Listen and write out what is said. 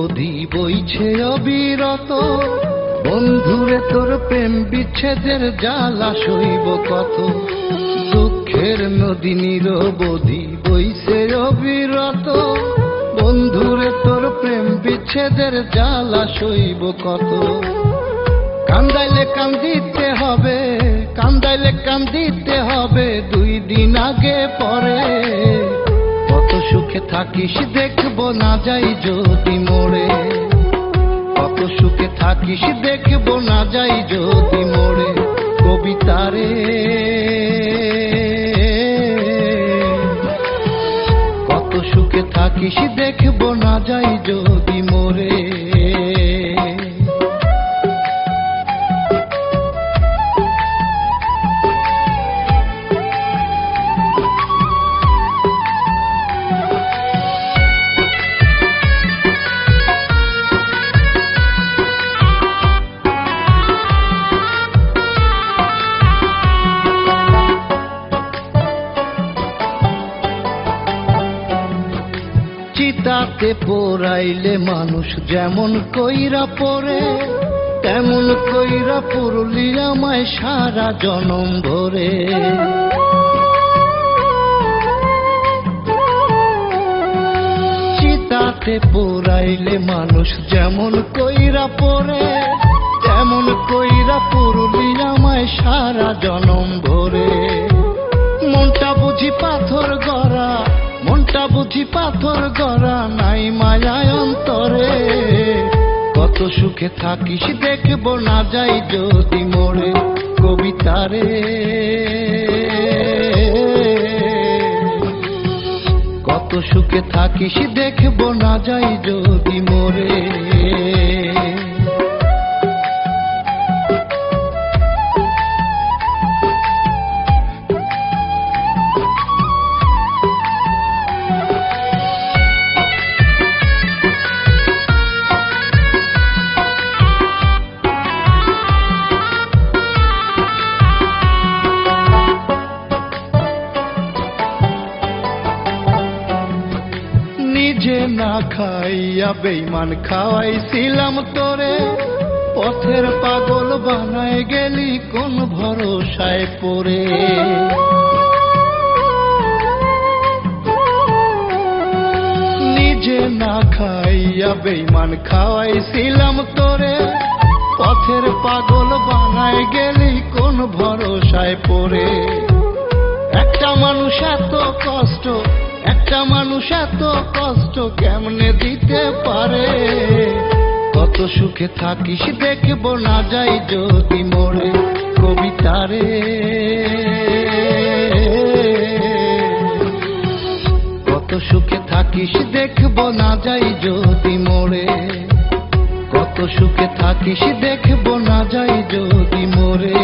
নিরবধি বইছে অবিরত। বন্ধুরে তোর প্রেম বিচ্ছেদের জ্বালা সইব কত। দুঃখের নদী নিরবধি বইছে অবিরত। বন্ধুরে তোর প্রেম বিচ্ছেদের জ্বালা সইব কত। কান্দাইলে কান্দিতে হবে, কান্দাইলে কান্দিতে হবে, 2 দিন আগে পরে। কত সুখে থাকিস দেখবো না যাই যদি মোড়ে। কত সুখে থাকিস দেখবো না যাই যদি মোড়ে। কবিতারে কত সুখে থাকিস দেখবো না যাই যদি মোড়ে। চিতাতে পোড়াইলে মানুষ যেমন কইরা পড়ে, তেমন কইরা পড়লি আমায় সারা জনম ভরে। চিতাতে পোড়াইলে মানুষ যেমন কইরা পড়ে, তেমন কইরা পড়লি আমায় সারা জনম ভরে। মনটা বুঝি পাথর গড়া, মনটা বুঝি পাথর গড়া, নাই মায়ায় অন্তরে। কত সুখে থাকিস দেখবো না যাই যদি মোড়ে। কবিতারে কত সুখে থাকিস দেখবো না যাই যদি মোড়ে। নিজে না খাইয়া বেঈমান খাওয়াইছিলাম তোরে। পথের পাগল বানায় গেলি কোন ভরসায় পড়ে। নিজে না খাইয়া বেঈমান খাওয়াইছিলাম তোরে। পথের পাগল বানায় গেলি কোন ভরসায় পড়ে। একটা মানুষ এত কষ্ট, একটা মানুষ এত কষ্ট কেমনে দিতে পারে। কত সুখে থাকিস দেখবো না যাই যদি মোড়ে। কবিতারে কত সুখে থাকিস দেখবো না যাই যদি মোড়ে। কত সুখে থাকিস দেখবো না যাই যদি মোড়ে।